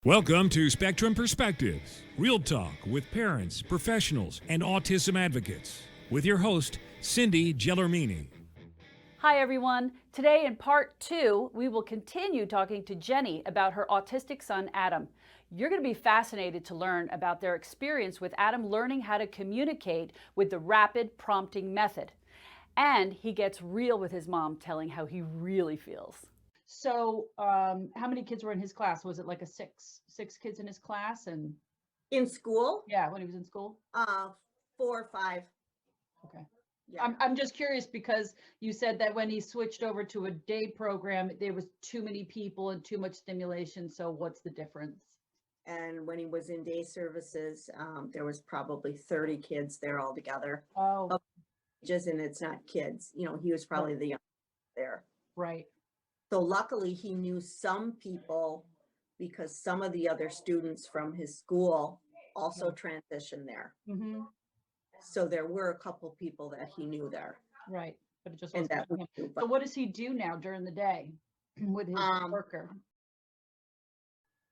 Welcome to Spectrum Perspectives, real talk with parents, professionals, and autism advocates, with your host, Cindy Gellermini. Hi everyone. Today in part 2, we will continue talking to Jenny about her autistic son, Adam. You're going to be fascinated to learn about their experience with Adam learning how to communicate with the rapid prompting method. And he gets real with his mom, telling how he really feels. So, how many kids were in his class? Was it like a six kids in his class? And in school? yeah, when he was in school? 4 or 5. Okay. Yeah. I'm just curious because you said that when he switched over to a day program, there was too many people and too much stimulation. So what's the difference? And when he was in day services, there was probably 30 kids there altogether. Oh, And it's not kids. You know, he was probably the youngest there. right. So luckily he knew some people because some of the other students from his school also transitioned there. Mm-hmm. So there were a couple people that he knew there. Right. But it just And wasn't that him. was, So what does he do now during the day with his worker?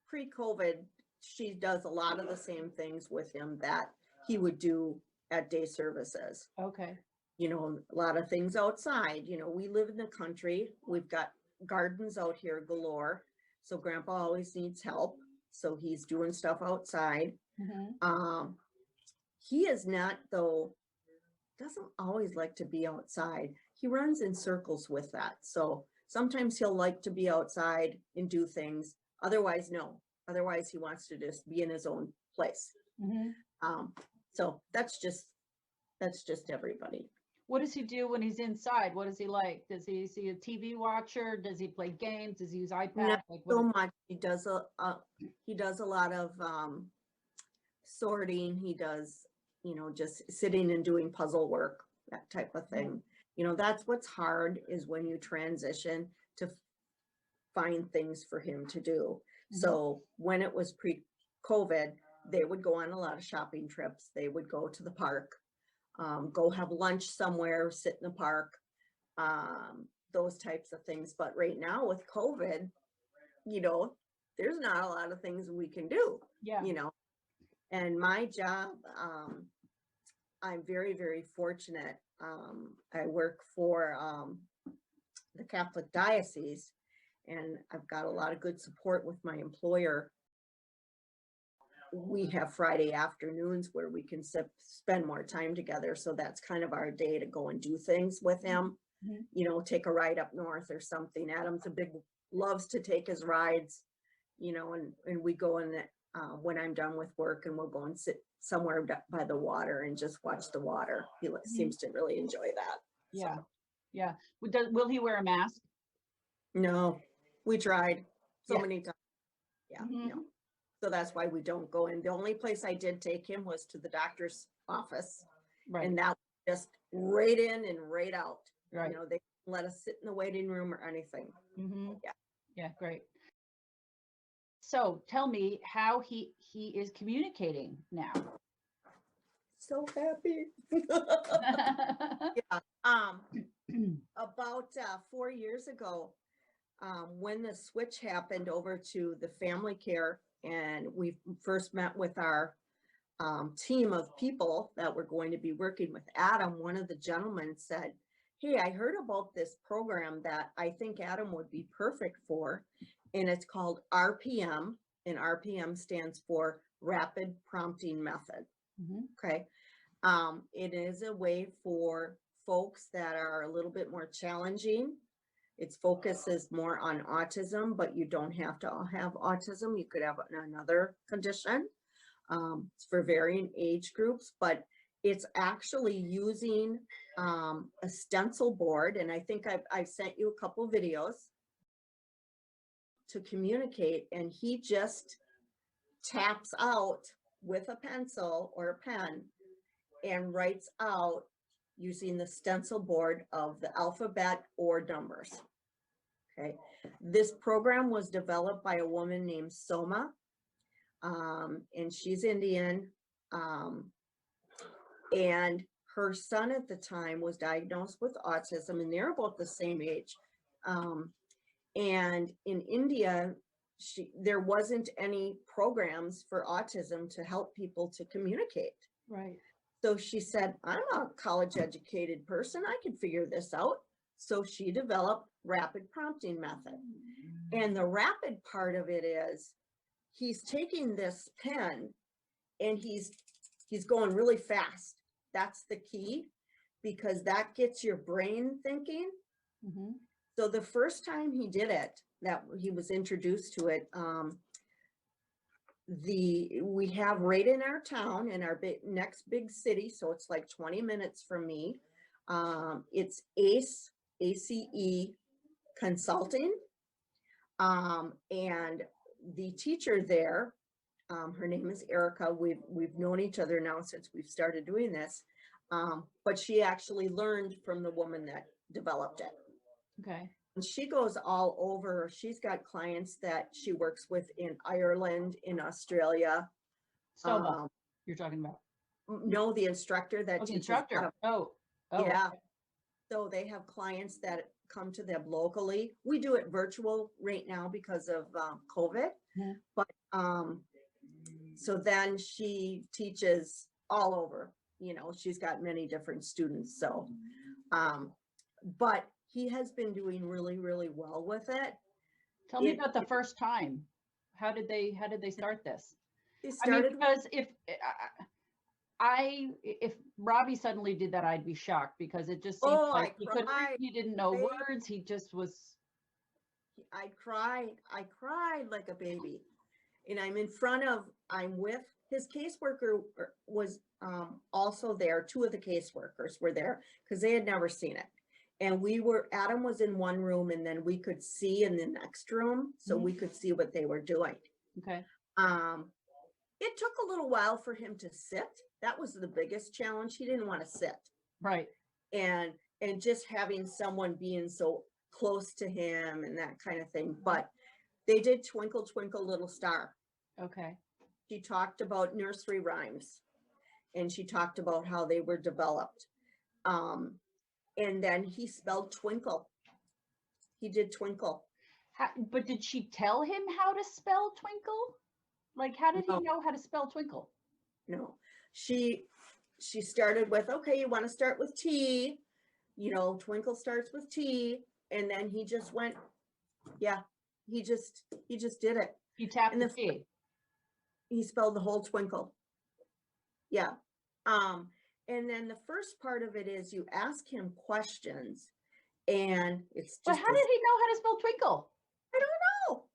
pre-COVID, she does a lot of the same things with him that he would do at day services. Okay. You know, a lot of things outside. You know, we live in the country. We've got gardens out here galore. So grandpa always needs help. So he's doing stuff outside. Mm-hmm. He is not, though, doesn't always like to be outside. He runs in circles with that. So sometimes he'll like to be outside and do things. Otherwise, no. Otherwise, he wants to just be in his own place. Mm-hmm. So that's just everybody. What does he do when he's inside? What is he like? Does he see a TV watcher? Does he play games? Does he use iPad? Not Like so much. He does a lot of sorting. He does, you know, just sitting and doing puzzle work, that type of thing. You know, that's what's hard is when you transition to find things for him to do. So when it was pre-COVID, they would go on a lot of shopping trips. They would go to the park, go have lunch somewhere, sit in the park, those types of things. But right now with COVID, you know, there's not a lot of things we can do, you know, and my job, I'm very, very fortunate. I work for the Catholic Diocese, and I've got a lot of good support with my employer. We have Friday afternoons where we can spend more time together. So that's kind of our day to go and do things with him, you know, take a ride up north or something. Adam's loves to take his rides, you know, and we go in when I'm done with work, and we'll go and sit somewhere by the water and just watch the water. He seems to really enjoy that. Yeah. So. Yeah. Will he wear a mask? No, we tried so many times. Yeah, Mm-hmm. no. So that's why we don't go in. The only place I did take him was to the doctor's office. Right. And that was just right in and right out. Right. You know, they didn't let us sit in the waiting room or anything. Mm-hmm. Yeah. Yeah, great. So tell me how he is communicating now. So happy. Yeah. About 4 years ago, when the switch happened over to the family care, and we first met with our team of people that were going to be working with Adam, one of the gentlemen said, "Hey, I heard about this program that I think Adam would be perfect for, and it's called RPM, and RPM stands for Rapid Prompting Method." Okay. It is a way for folks that are a little bit more challenging. Its focus is more on autism, but you don't have to have autism. You could have another condition. It's for varying age groups, but it's actually using a stencil board. And I think I've sent you a couple videos to communicate, and he just taps out with a pencil or a pen and writes out using the stencil board of the alphabet or numbers. Okay, this program was developed by a woman named Soma, and she's Indian, and her son at the time was diagnosed with autism, and they're about the same age. And in India, there wasn't any programs for autism to help people to communicate. Right. So she said, I'm a college educated person. I can figure this out. So she developed rapid prompting method. And the rapid part of it is he's taking this pen and he's going really fast. That's the key, because that gets your brain thinking. Mm-hmm. So the first time he did it, that he was introduced to it, we have right in our town, in our next big city, so it's like 20 minutes from me. It's ACE Consulting, and the teacher there, her name is Erica. We've known each other now since we've started doing this, but she actually learned from the woman that developed it. Okay. And she goes all over. She's got clients that she works with in Ireland, in Australia. Soma, you're talking about? No, the instructor that the teaches. instructor. Oh, yeah. Okay. So they have clients that come to them locally. We do it virtual right now because of COVID. Mhm. But so then she teaches all over. She's got many different students. So, but he has been doing really, really well with it. Tell me about the first time. How did they start this? They started, because if Robbie suddenly did that, I'd be shocked, because it just seems like he couldn't read, he didn't know words, he just was. I cried like a baby. And I'm with his caseworker was also there. Two of the caseworkers were there because they had never seen it. And Adam was in one room, and then we could see in the next room, so we could see what they were doing. Okay. It took a little while for him to sit. That was the biggest challenge. He didn't want to sit. Right. And just having someone being so close to him and that kind of thing. But they did Twinkle, Twinkle, Little Star. Okay. She talked about nursery rhymes, and she talked about how they were developed. And then he spelled twinkle. He did twinkle. But did she tell him how to spell twinkle? Like, how did he know how to spell twinkle? No, she started with, okay, you want to start with T, twinkle starts with T. And then he just went, yeah, he just did it. He tapped the T. He spelled the whole twinkle. Yeah. And then the first part of it is you ask him questions, and it's just. But how did he know how to spell twinkle? I don't know.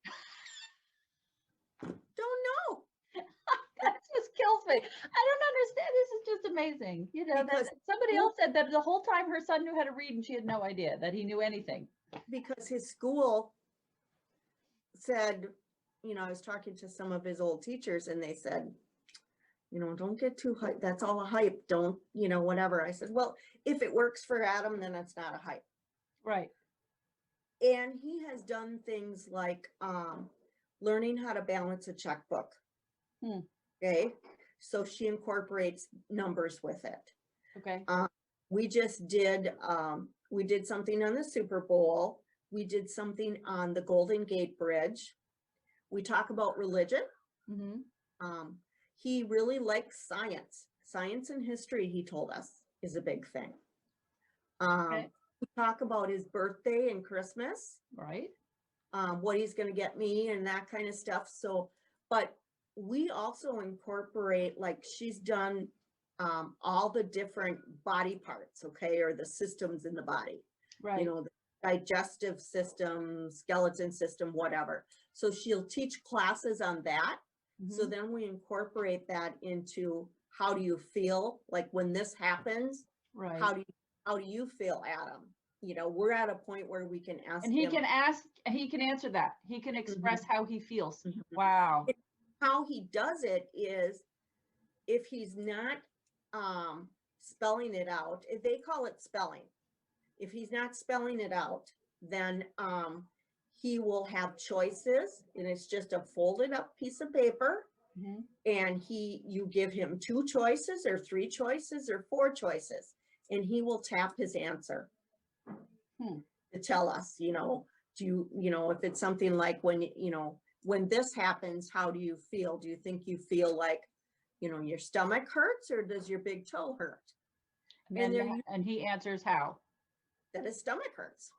That just kills me. I don't understand. This is just amazing. That somebody else said that the whole time her son knew how to read, and she had no idea that he knew anything. Because his school said, I was talking to some of his old teachers, and they said, don't get too hype. That's all a hype. Don't, whatever. I said, well, if it works for Adam, then it's not a hype. Right. And he has done things like learning how to balance a checkbook. Okay. So she incorporates numbers with it. Okay. We just did, we did something on the Super Bowl. We did something on the Golden Gate Bridge. We talk about religion. Mm-hmm. He really likes science. Science and history, he told us, is a big thing. Okay. We talk about his birthday and Christmas. Right. What he's going to get me and that kind of stuff. So, but we also incorporate, like she's done all the different body parts, okay, or the systems in the body. Right. The digestive system, skeleton system, whatever. So she'll teach classes on that. Mm-hmm. So then we incorporate that into how do you feel like when this happens? Right. How do you feel, Adam? We're at a point where we can ask and he can answer that. He can express how he feels. Mm-hmm. Wow. How he does it is if he's not spelling it out, if they call it spelling. If he's not spelling it out, then he will have choices, and it's just a folded up piece of paper. Mm-hmm. And you give him 2 choices or 3 choices or 4 choices, and he will tap his answer to tell us, do you, if it's something like when, when this happens, how do you feel? Do you think you feel like, your stomach hurts, or does your big toe hurt? And, And and he answers how? that his stomach hurts.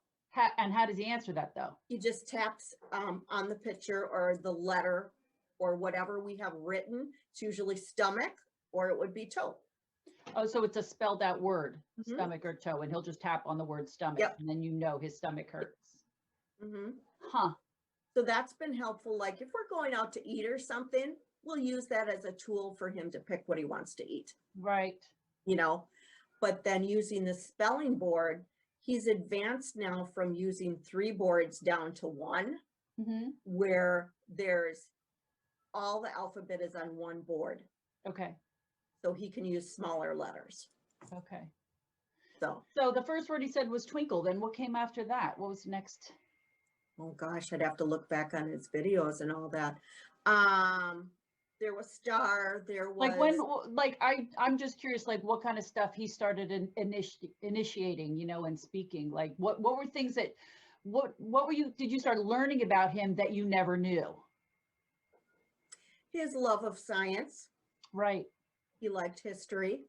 And how does he answer that though? He just taps on the picture or the letter or whatever we have written. It's usually stomach, or it would be toe. Oh, so it's a spelled out word, Mhm. stomach or toe, and he'll just tap on the word stomach, Yep. and then his stomach hurts. Mm-hmm. Huh. So that's been helpful. Like if we're going out to eat or something, we'll use that as a tool for him to pick what he wants to eat. Right. But then using the spelling board, he's advanced now from using 3 boards down to 1, where there's all the alphabet is on 1 board. Okay. So he can use smaller letters. Okay. So the first word he said was twinkle. Then what came after that? What was next? oh gosh, I'd have to look back on his videos and all that. There was star, there was I'm just curious, like what kind of stuff he started initiating, and speaking. Like what were things that did you start learning about him that you never knew? his love of science. Right. He liked history,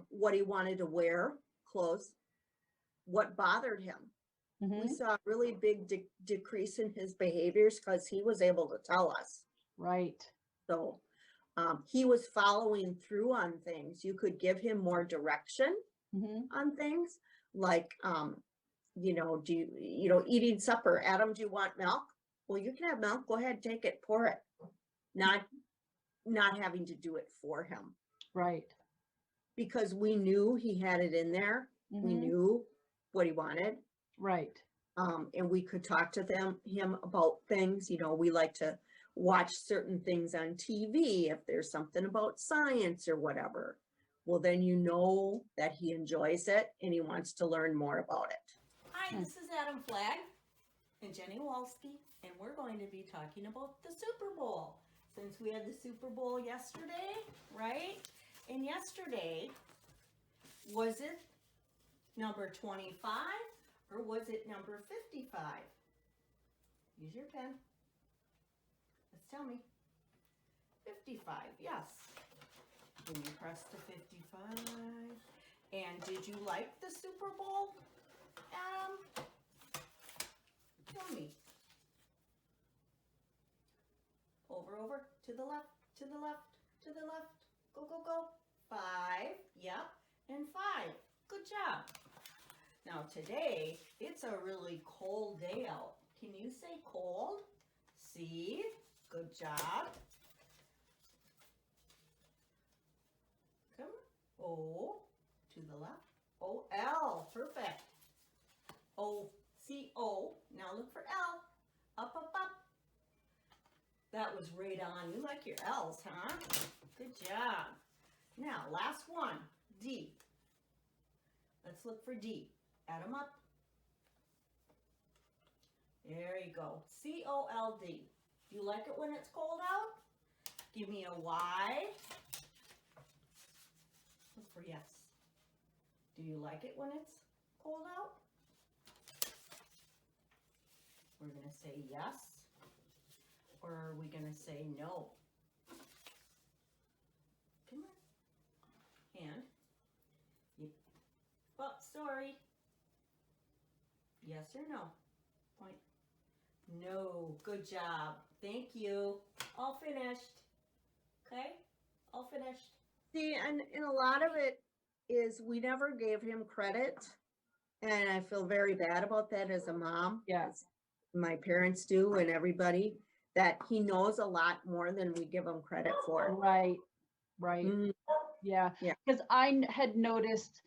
what he wanted to wear, clothes, what bothered him. We saw a really big decrease in his behaviors because he was able to tell us. Right. So he was following through on things. You could give him more direction on things, like, eating supper. Adam, do you want milk? Well, you can have milk. Go ahead, take it, pour it. Not having to do it for him. Right. Because we knew he had it in there. We knew what he wanted. Right. And we could talk to him about things. We like to watch certain things on TV if there's something about science or whatever. Well, then that he enjoys it and he wants to learn more about it. Hi, this is Adam Flagg and Jenny Walske, and we're going to be talking about the Super Bowl. Since we had the Super Bowl yesterday, right? And yesterday, was it number 25 or was it number 55? Use your pen. Let's tell me. 55, yes. When you press the 55. And did you like the Super Bowl, Adam? Tell me. Over, to the left, to the left, to the left. Go, go, go. 5, yep, and 5. Good job. Now today, it's a really cold day out. Can you say cold? C, good job. Come, O, to the left. O, L, perfect. O, C, O. Now look for L. Up, up, up. That was right on. You like your L's, huh? Good job. Now, last one, D. Let's look for D. Add them up. There you go. C-O-L-D. Do you like it when it's cold out? Give me a Y. Look for yes. Do you like it when it's cold out? We're going to say yes. Or are we going to say no? Come on. And, oh, sorry. Yes or no? Point. No. Good job. Thank you. All finished. Okay? All finished. See, and a lot of it is we never gave him credit. And I feel very bad about that as a mom. Yes. My parents do, and everybody, that he knows a lot more than we give him credit for. Right. Right. Yeah. Yeah. Because I had noticed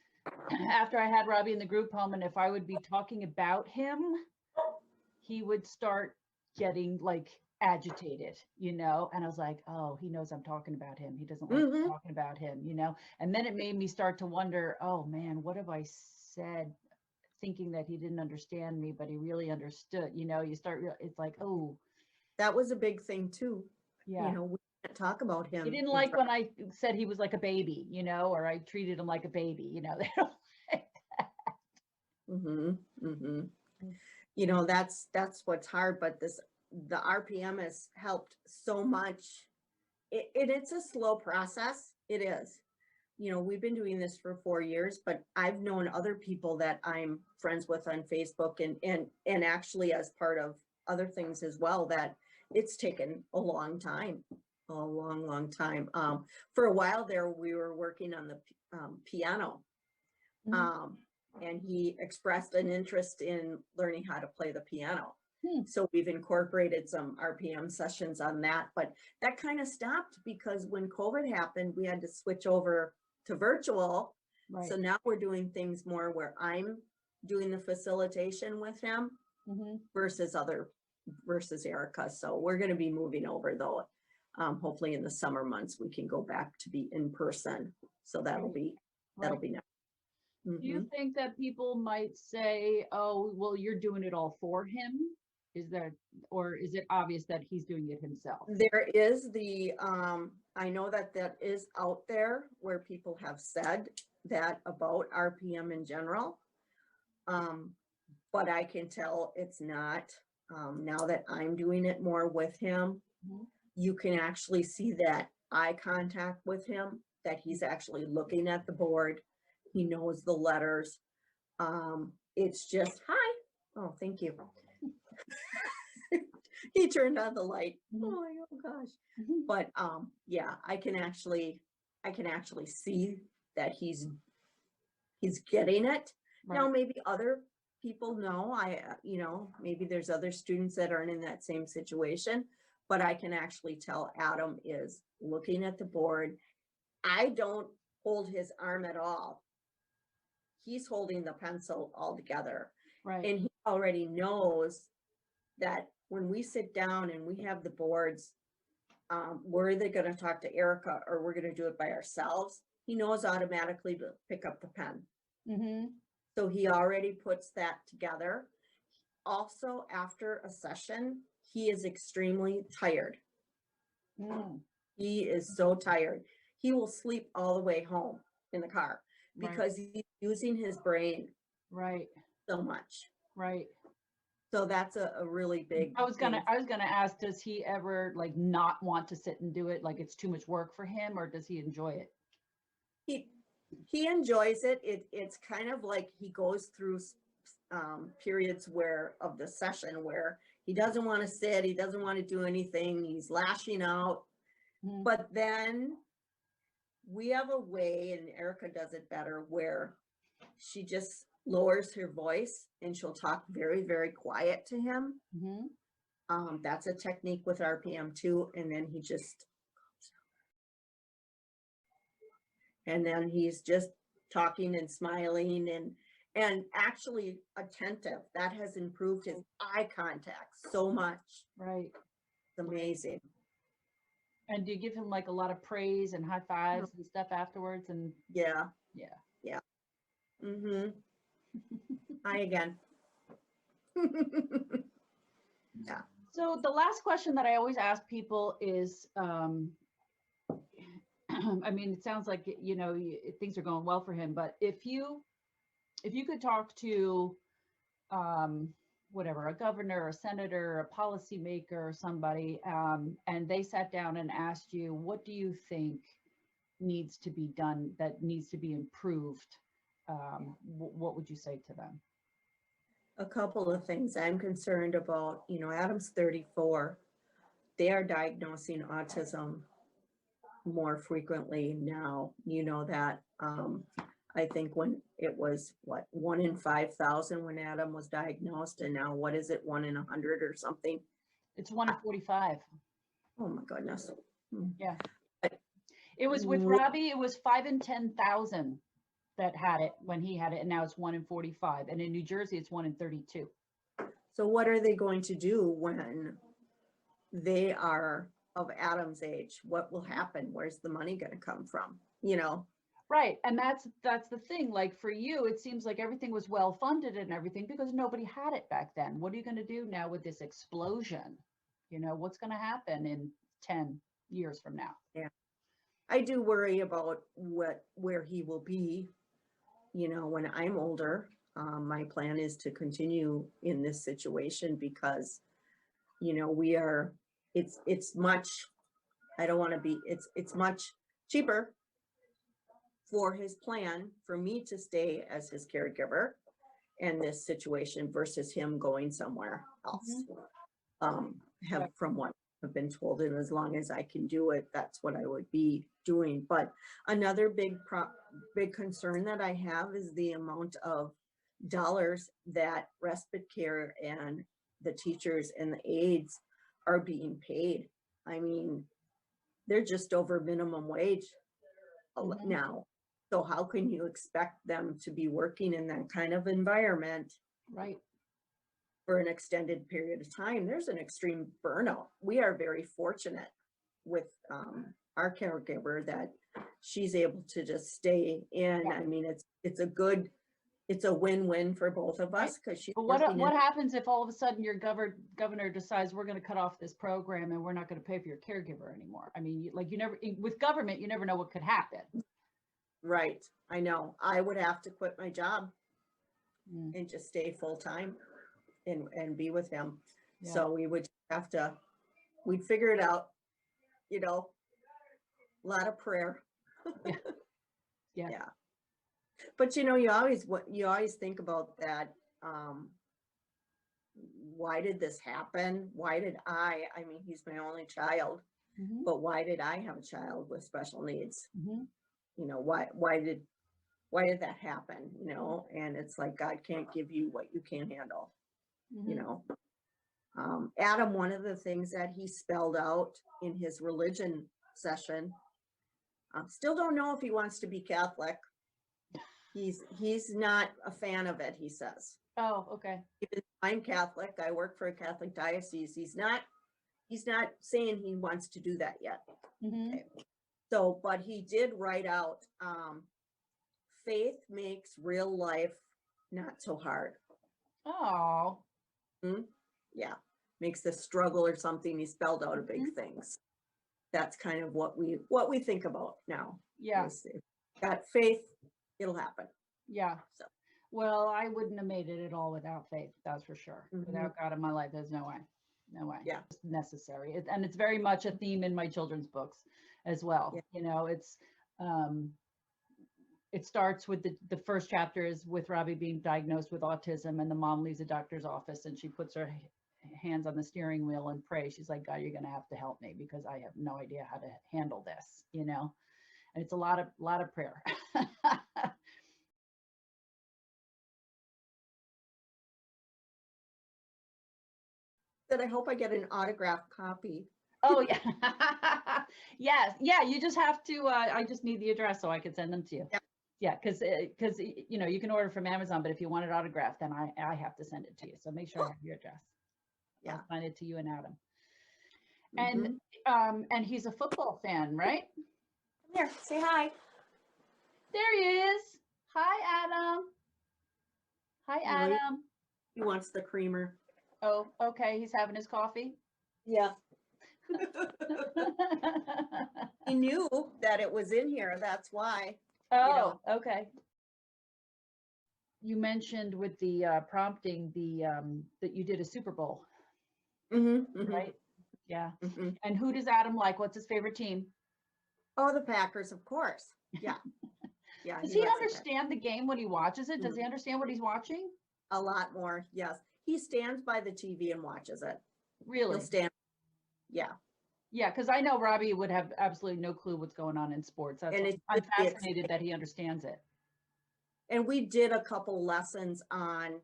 after I had Robbie in the group home, and if I would be talking about him, he would start getting like agitated, and I was like, oh, he knows I'm talking about him. He doesn't like me talking about him, and then it made me start to wonder, oh man, what have I said, thinking that he didn't understand me, but he really understood. You start, it's like, oh, that was a big thing too. Yeah. We can't talk about him. He didn't like when I said he was like a baby, or I treated him like a baby, they don't like that. That's what's hard. But this the RPM has helped so much. It's a slow process. It is. You know, we've been doing this for 4 years, but I've known other people that I'm friends with on Facebook and actually as part of other things as well, that it's taken a long time, a long, long time. For a while there, we were working on the piano. And he expressed an interest in learning how to play the piano. So we've incorporated some RPM sessions on that, but that kind of stopped because when COVID happened, we had to switch over to virtual. Right. So now we're doing things more where I'm doing the facilitation with him versus Erica. So we're going to be moving over though. Hopefully in the summer months, we can go back to be in person. So that'll be nice. Do you think that people might say, oh, well, you're doing it all for him? Or is it obvious that he's doing it himself? There is I know that is out there where people have said that about RPM in general. But I can tell it's not. Now that I'm doing it more with him, you can actually see that eye contact with him, that he's actually looking at the board. He knows the letters. It's just, hi. Oh, thank you. He turned on the light. Oh gosh. But yeah, I can actually see that he's getting it. Now maybe other people know, maybe there's other students that aren't in that same situation, but I can actually tell Adam is looking at the board. I don't hold his arm at all. He's holding the pencil all together. Right. And he already knows that when we sit down and we have the boards, we're either going to talk to Erica or we're going to do it by ourselves. He knows automatically to pick up the pen. So he already puts that together. Also, after a session, he is extremely tired. He is so tired. He will sleep all the way home in the car because he's using his brain so much. Right. So that's a really big. I was gonna ask, does he ever like not want to sit and do it? Like it's too much work for him, or does he enjoy it? He enjoys it. It's kind of like he goes through periods of the session where he doesn't want to sit, he doesn't want to do anything, he's lashing out. But then we have a way, and Erica does it better, where she just lowers her voice and she'll talk very, very quiet to him. That's a technique with RPM too. And then he just, and then he's just talking and smiling and actually attentive. That has improved his eye contact so much. Right. It's amazing. And do you give him like a lot of praise and high fives and stuff afterwards? And yeah. Hi again. Yeah. So the last question that I always ask people is, I mean, it sounds like, things are going well for him, but if you could talk to, whatever, a governor, a senator, a policymaker, or somebody, and they sat down and asked you, what do you think needs to be done, that needs to be improved? What would you say to them? A couple of things I'm concerned about. Adam's 34. They are diagnosing autism more frequently now. You know that. I think when it was 1 in 5,000 when Adam was diagnosed, and now what is it, 1 in 100 or something? It's 1 in 45. Oh my goodness. Yeah. It was with Robbie, it was 5 in 10,000 that had it when he had it, and now it's 1 in 45. And in New Jersey, it's 1 in 32. So what are they going to do when they are of Adam's age? What will happen? Where's the money going to come from? Right. And that's the thing. Like for you, it seems like everything was well funded and everything because nobody had it back then. What are you going to do now with this explosion? What's going to happen in 10 years from now? Yeah. I do worry about where he will be, when I'm older. My plan is to continue in this situation because you know, it's much, I don't want to be, it's much cheaper for his plan for me to stay as his caregiver in this situation versus him going somewhere else. From what I've been told, and as long as I can do it, that's what I would be doing. But another big concern that I have is the amount of dollars that respite care and the teachers and the aides are being paid. I mean, they're just over minimum wage now. So how can you expect them to be working in that kind of environment? Right. For an extended period of time? There's an extreme burnout. We are very fortunate with our caregiver that she's able to just stay in. I mean, it's a win-win for both of us because she's. But what happens if all of a sudden your governor decides we're going to cut off this program and we're not going to pay for your caregiver anymore? I mean, like, you never, with government, you never know what could happen. Right. I know. I would have to quit my job and just stay full-time and be with him. Yeah. So we would have to, we'd figure it out, you know, a lot of prayer. Yeah. But you know, you always think about that. Why did this happen? Why did I mean, he's my only child, but why did I have a child with special needs? You know, why did that happen? You know, and it's like, God can't give you what you can't handle. You know, Adam, one of the things that he spelled out in his religion session, still don't know if he wants to be Catholic. He's not a fan of it, he says. Oh, okay. I'm Catholic. I work for a Catholic diocese. He's not saying he wants to do that yet. Okay. So, but he did write out, faith makes real life not so hard. Oh. Yeah, makes the struggle or something. He spelled out a big things. That's kind of what we think about now. Yeah. Got faith, it'll happen. Yeah. So. Well, I wouldn't have made it at all without faith. That's for sure. Without God in my life, there's no way. No way. Yeah. It's necessary. And it's very much a theme in my children's books as well. Yeah. You know, it starts with the first chapter is with Robbie being diagnosed with autism, and the mom leaves the doctor's office and she puts her hands on the steering wheel and prays. She's like, God, you're going to have to help me because I have no idea how to handle this, you know? And it's a lot of prayer. That I hope I get an autographed copy. Oh yeah. Yes. Yeah. You just have to, I just need the address so I can send them to you. Yeah. Yeah. Cause you know, you can order from Amazon, but if you want it autographed, then I have to send it to you. So make sure I have your address. Yeah. I'll send it to you and Adam. And he's a football fan, right? Come here, say hi. There he is. Hi, Adam. Hi, Adam. He wants the creamer. Oh, okay. He's having his coffee. Yeah. He knew that it was in here. That's why. Oh, okay. You mentioned with the prompting that you did a Super Bowl. Right? Yeah. And who does Adam like? What's his favorite team? Oh, the Packers, of course. Yeah. Yeah. Does he understand the game when he watches it? Does he understand what he's watching? A lot more. Yes. He stands by the TV and watches it. Really? He'll stand. Yeah. Yeah, because I know Robbie would have absolutely no clue what's going on in sports. I'm fascinated that he understands it. And we did a couple lessons on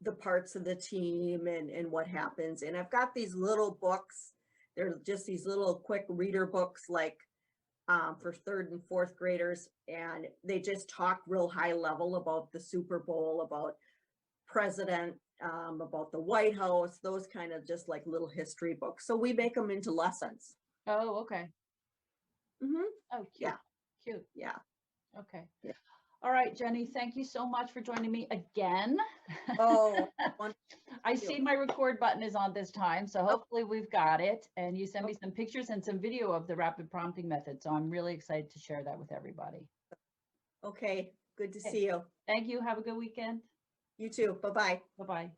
the parts of the team and what happens. And I've got these little books. They're just these little quick reader books, like for 3rd and 4th graders. And they just talk real high level about the Super Bowl, about president, about the White House, those kind of just like little history books. So we make them into lessons. Oh, okay. Oh, cute. Yeah. Cute. Yeah. Okay. Yeah. All right, Jenny, thank you so much for joining me again. Oh, I see my record button is on this time, so hopefully we've got it. And you sent me some pictures and some video of the rapid prompting method. So I'm really excited to share that with everybody. Okay. Good to see you. Thank you. Have a good weekend. You too. Bye-bye. Bye-bye.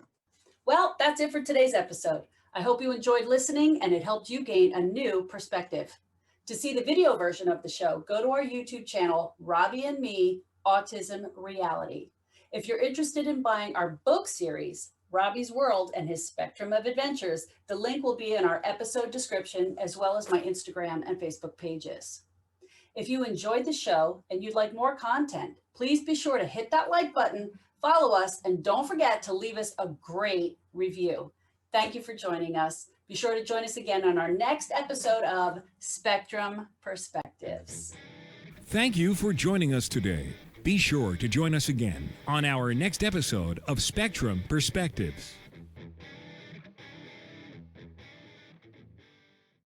Well, that's it for today's episode. I hope you enjoyed listening and it helped you gain a new perspective. To see the video version of the show, go to our YouTube channel, Robbie and Me, Autism Reality. If you're interested in buying our book series, Robbie's World and His Spectrum of Adventures, the link will be in our episode description as well as my Instagram and Facebook pages. If you enjoyed the show and you'd like more content, please be sure to hit that like button, follow us, and don't forget to leave us a great review. Thank you for joining us. Be sure to join us again on our next episode of Spectrum Perspectives. Thank you for joining us today. Be sure to join us again on our next episode of Spectrum Perspectives.